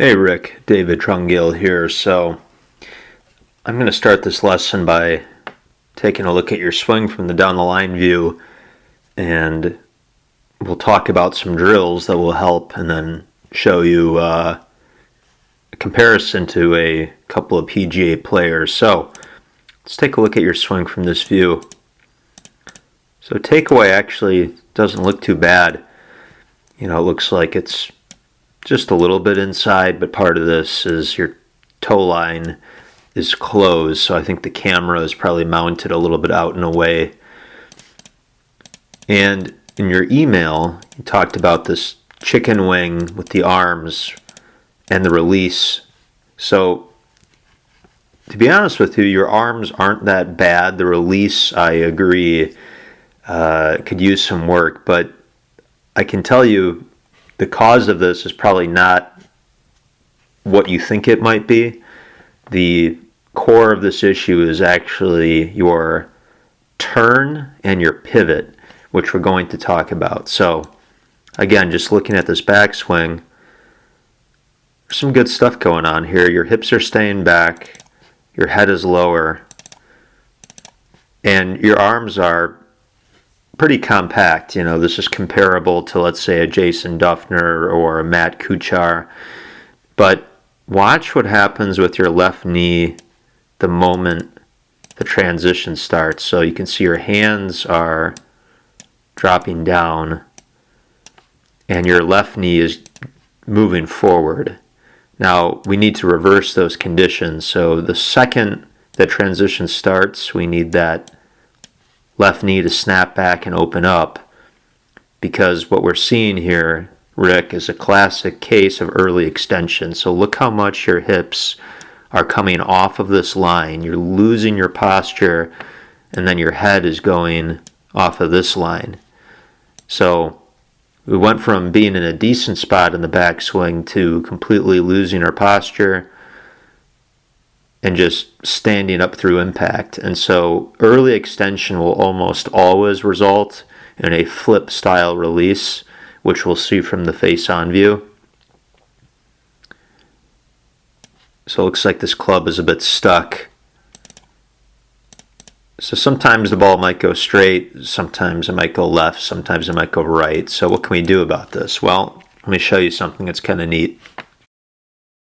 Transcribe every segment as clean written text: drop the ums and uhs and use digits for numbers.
Hey Rick, David Trungill here. So I'm going to start this lesson by taking a look at your swing from the down the line view, and we'll talk about some drills that will help and then show you a comparison to a couple of PGA players. So let's take a look at your swing from this view. So takeaway actually doesn't look too bad. It looks like it's just a little bit inside, but part of this is your toe line is closed, so I think the camera is probably mounted a little bit out and away. And in your email, you talked about this chicken wing with the arms and the release. So to be honest with you, your arms aren't that bad. The release, I agree, could use some work, but I can tell you the cause of this is probably not what you think it might be. The core of this issue is actually your turn and your pivot, which we're going to talk about. So again, just looking at this backswing, there's some good stuff going on here. Your hips are staying back, your head is lower, and your arms are pretty compact. This is comparable to, let's say, a Jason Dufner or a Matt Kuchar. But watch what happens with your left knee the moment the transition starts. So you can see your hands are dropping down and your left knee is moving forward. Now, we need to reverse those conditions. So the second the transition starts, we need that left knee to snap back and open up, because what we're seeing here, Rick, is a classic case of early extension. So look how much your hips are coming off of this line. You're losing your posture, and then your head is going off of this line. So we went from being in a decent spot in the backswing to completely losing our posture and just standing up through impact. And so early extension will almost always result in a flip style release, which we'll see from the face-on view. So it looks like this club is a bit stuck. So sometimes the ball might go straight, sometimes it might go left, sometimes it might go right. So what can we do about this? Well, let me show you something that's kind of neat.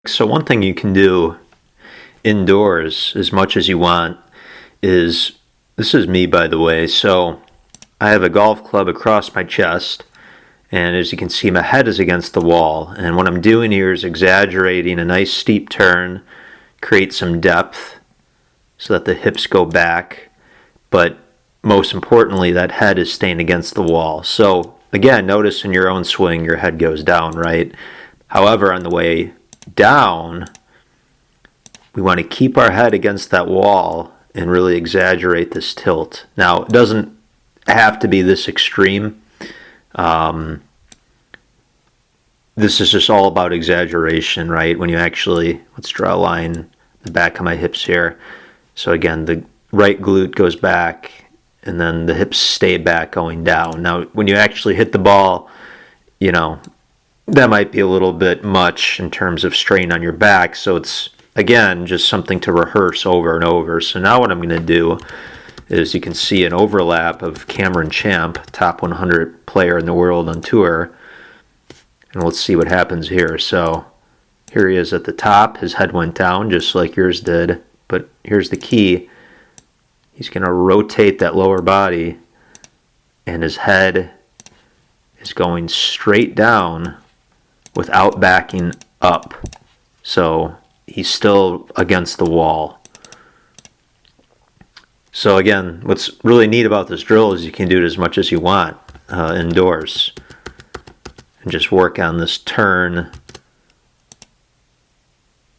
So one thing you can do indoors as much as you want is, this is me by the way, so I have a golf club across my chest, and as you can see my head is against the wall, and what I'm doing here is exaggerating a nice steep turn, create some depth so that the hips go back, but most importantly that head is staying against the wall. So again, notice in your own swing your head goes down, right? However, on the way down, we want to keep our head against that wall and really exaggerate this tilt. Now, it doesn't have to be this extreme. This is just all about exaggeration, right? When you actually, let's draw a line, the back of my hips here. So again, the right glute goes back, and then the hips stay back going down. Now, when you actually hit the ball, that might be a little bit much in terms of strain on your back. So it's, again, just something to rehearse over and over. So now what I'm going to do is, you can see an overlap of Cameron Champ, top 100 player in the world on tour. And let's see what happens here. So here he is at the top. His head went down just like yours did. But here's the key. He's going to rotate that lower body, and his head is going straight down without backing up. So he's still against the wall. So again, what's really neat about this drill is you can do it as much as you want indoors. And just work on this turn.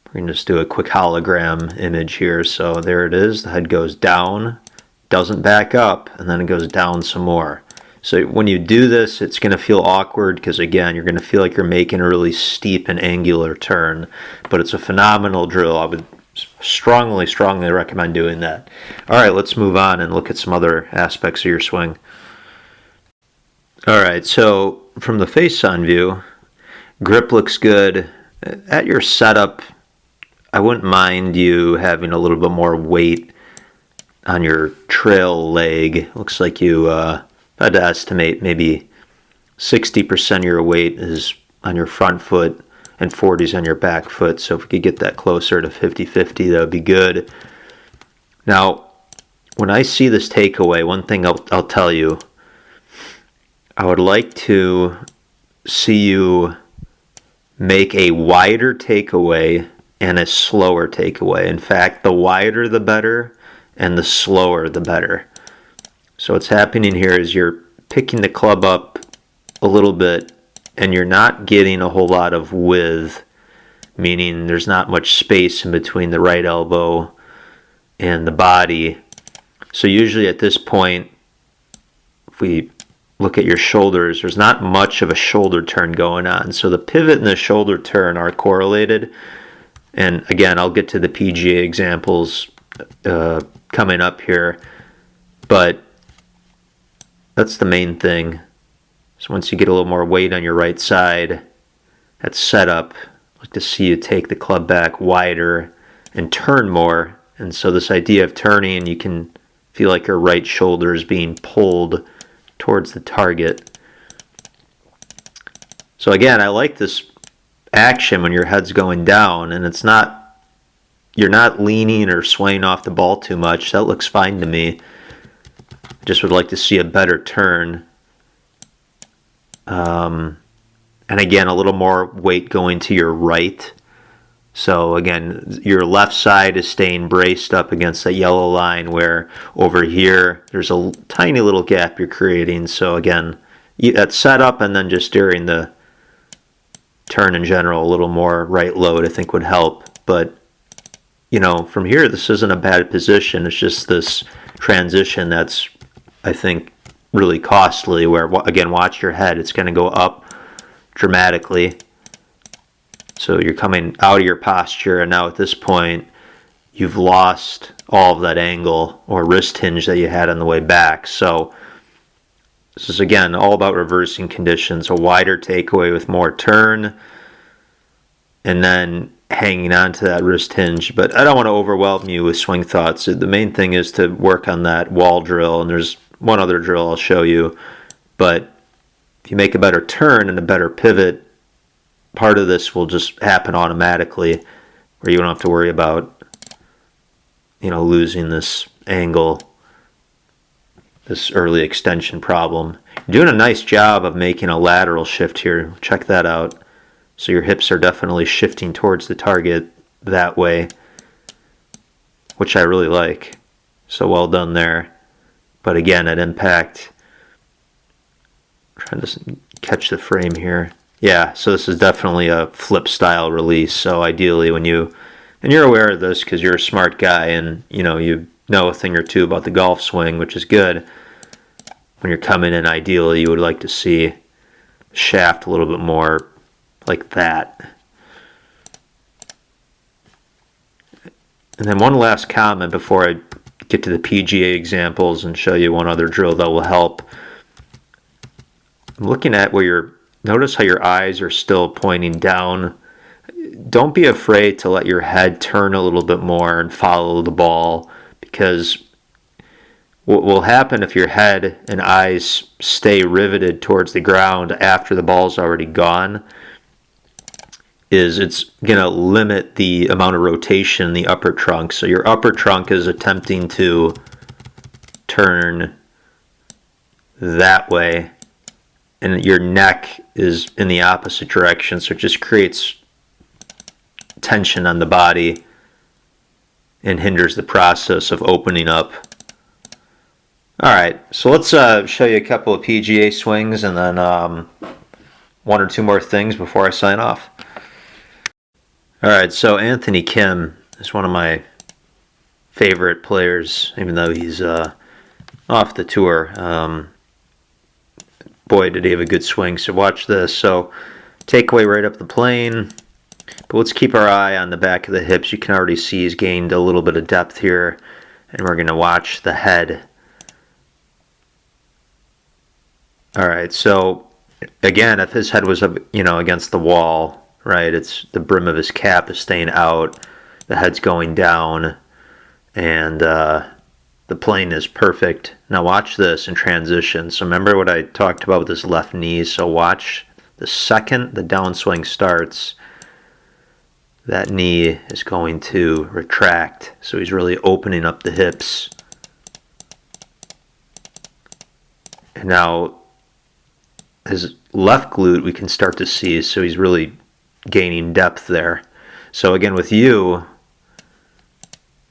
We're going to just do a quick hologram image here. So there it is. The head goes down, doesn't back up, and then it goes down some more. So when you do this, it's going to feel awkward because, again, you're going to feel like you're making a really steep and angular turn. But it's a phenomenal drill. I would strongly recommend doing that. All right, let's move on and look at some other aspects of your swing. All right, so from the face-on view, grip looks good. At your setup, I wouldn't mind you having a little bit more weight on your trail leg. Looks like you had to estimate maybe 60% of your weight is on your front foot and 40 is on your back foot. So if we could get that closer to 50-50, that would be good. Now, when I see this takeaway, one thing I'll tell you, I would like to see you make a wider takeaway and a slower takeaway. In fact, the wider the better, and the slower the better. So what's happening here is you're picking the club up a little bit, and you're not getting a whole lot of width, meaning there's not much space in between the right elbow and the body. So usually at this point, if we look at your shoulders, there's not much of a shoulder turn going on. So the pivot and the shoulder turn are correlated. And again, I'll get to the PGA examples coming up here. But that's the main thing. So once you get a little more weight on your right side, at setup, I'd like to see you take the club back wider and turn more. And so this idea of turning, you can feel like your right shoulder is being pulled towards the target. So again, I like this action when your head's going down and you're not leaning or swaying off the ball too much. That looks fine to me. Just would like to see a better turn. And again, a little more weight going to your right. So again, your left side is staying braced up against that yellow line, where over here there's a tiny little gap you're creating. So again, at setup and then just during the turn in general, a little more right load I think would help. But from here, this isn't a bad position. It's just this transition that's, I think, really costly, where again, watch your head. It's going to go up dramatically. So you're coming out of your posture, and now at this point, you've lost all of that angle or wrist hinge that you had on the way back. So this is, again, all about reversing conditions, a wider takeaway with more turn, and then hanging on to that wrist hinge. But I don't want to overwhelm you with swing thoughts. The main thing is to work on that wall drill, and there's one other drill I'll show you. But if you make a better turn and a better pivot, part of this will just happen automatically, where you don't have to worry about, losing this angle, this early extension problem. You're doing a nice job of making a lateral shift here. Check that out. So your hips are definitely shifting towards the target that way, which I really like. So well done there. But again, at impact, trying to catch the frame here. Yeah, so this is definitely a flip style release. So ideally and you're aware of this because you're a smart guy and you know a thing or two about the golf swing, which is good. When you're coming in, ideally you would like to see shaft a little bit more like that. And then one last comment before I get to the PGA examples and show you one other drill that will help. I'm looking at notice how your eyes are still pointing down. Don't be afraid to let your head turn a little bit more and follow the ball, because what will happen if your head and eyes stay riveted towards the ground after the ball's already gone is it's going to limit the amount of rotation in the upper trunk. So your upper trunk is attempting to turn that way, and your neck is in the opposite direction, so it just creates tension on the body and hinders the process of opening up. Alright, so let's show you a couple of PGA swings and then one or two more things before I sign off. Alright, so Anthony Kim is one of my favorite players, even though he's off the tour. Boy, did he have a good swing. So watch this. So takeaway right up the plane. But let's keep our eye on the back of the hips. You can already see he's gained a little bit of depth here. And we're going to watch the head. All right, so again, if his head was up, against the wall, right? It's the brim of his cap is staying out, the head's going down, and the plane is perfect. Now watch this in transition. So remember what I talked about with this left knee? So watch the second the downswing starts, that knee is going to retract. So he's really opening up the hips. And now his left glute we can start to see, so he's really gaining depth there. So again, with you,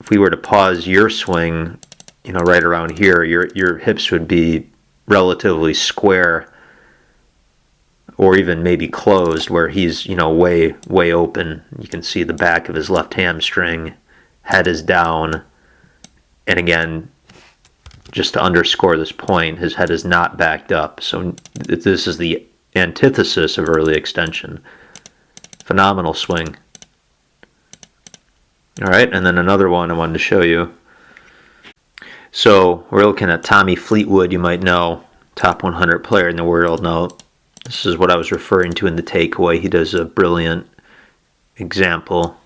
if we were to pause your swing, right around here, your hips would be relatively square, or even maybe closed, where he's way open. You can see the back of his left hamstring, head is down, and again, just to underscore this point, his head is not backed up. So this is the antithesis of early extension. Phenomenal swing. All right, and then another one I wanted to show you. So we're looking at Tommy Fleetwood, you might know, top 100 player in the world. Now, this is what I was referring to in the takeaway. He does a brilliant example,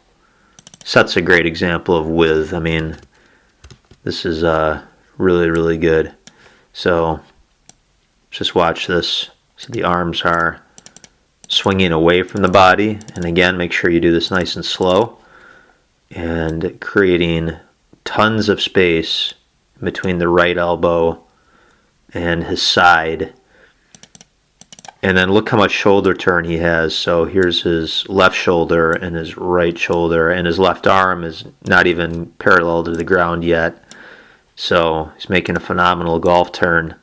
sets a great example of width. I mean, this is really, really good. So just watch this. So the arms are swinging away from the body, and again, make sure you do this nice and slow, and creating tons of space between the right elbow and his side. And then look how much shoulder turn he has. So here's his left shoulder and his right shoulder, and his left arm is not even parallel to the ground yet. So he's making a phenomenal golf turn.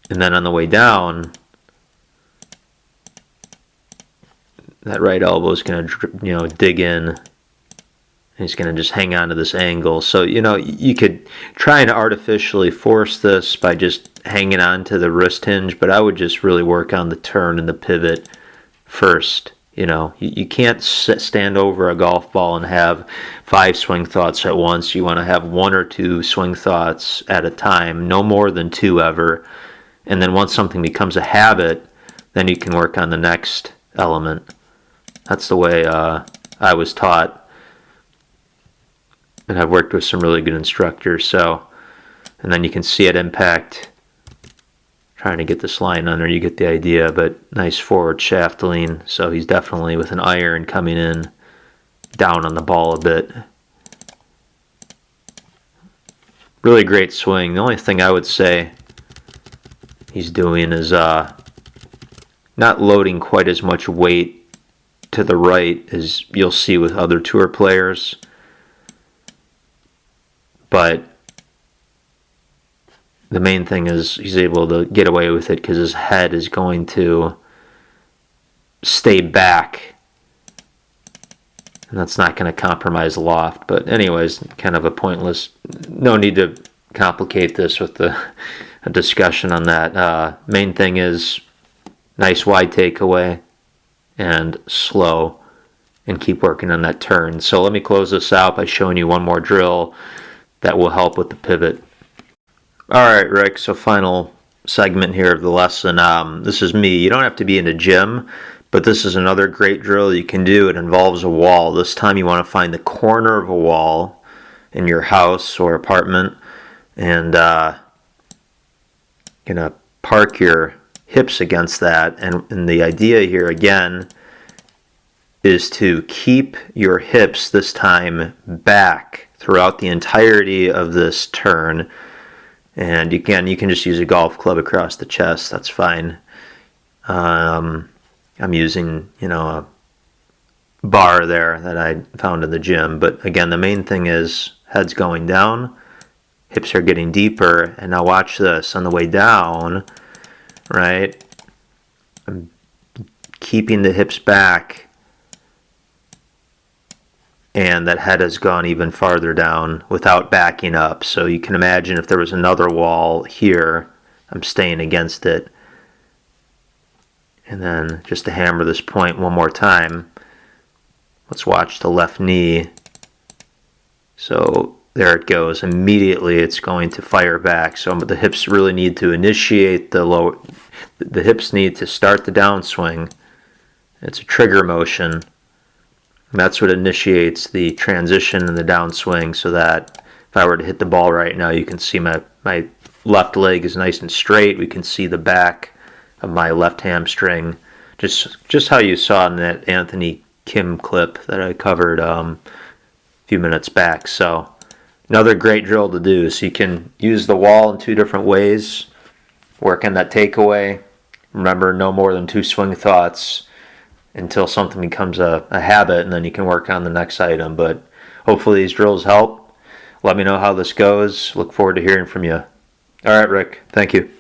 And then on the way down, that right elbow is going to dig in. He's going to just hang on to this angle. So, you could try and artificially force this by just hanging on to the wrist hinge, but I would just really work on the turn and the pivot first. You can't stand over a golf ball and have 5 swing thoughts at once. You want to have 1 or 2 swing thoughts at a time, no more than 2 ever. And then once something becomes a habit, then you can work on the next element. That's the way I was taught. And I've worked with some really good instructors. So, and then you can see at impact, trying to get this line under, you get the idea, but nice forward shaft lean. So he's definitely with an iron coming in down on the ball a bit. Really great swing. The only thing I would say he's doing is not loading quite as much weight to the right as you'll see with other tour players. But the main thing is he's able to get away with it because his head is going to stay back. And that's not going to compromise loft. But anyways, kind of a pointless, no need to complicate this with a discussion on that. Main thing is nice wide takeaway and slow, and keep working on that turn. So let me close this out by showing you one more drill that will help with the pivot. Alright, Rick, so final segment here of the lesson. This is me. You don't have to be in a gym, but this is another great drill you can do. It involves a wall. This time you want to find the corner of a wall in your house or apartment, and you're going to park your hips against that. And the idea here, again, is to keep your hips this time back throughout the entirety of this turn. And you can just use a golf club across the chest. That's fine. I'm using, a bar there that I found in the gym. But again, the main thing is head's going down, hips are getting deeper. And now watch this. On the way down, right, I'm keeping the hips back, and that head has gone even farther down without backing up. So you can imagine if there was another wall here, I'm staying against it. And then just to hammer this point one more time, let's watch the left knee. So there it goes. Immediately it's going to fire back. So the hips really need to initiate the hips need to start the downswing, It's a trigger motion. And that's what initiates the transition and the downswing, so that if I were to hit the ball right now, you can see my left leg is nice and straight. We can see the back of my left hamstring. Just how you saw in that Anthony Kim clip that I covered a few minutes back. So another great drill to do. So you can use the wall in two different ways. Work on that takeaway. Remember, no more than 2 swing thoughts until something becomes a habit, and then you can work on the next item. But hopefully these drills help. Let me know how this goes. Look forward to hearing from you. All right, Rick. Thank you.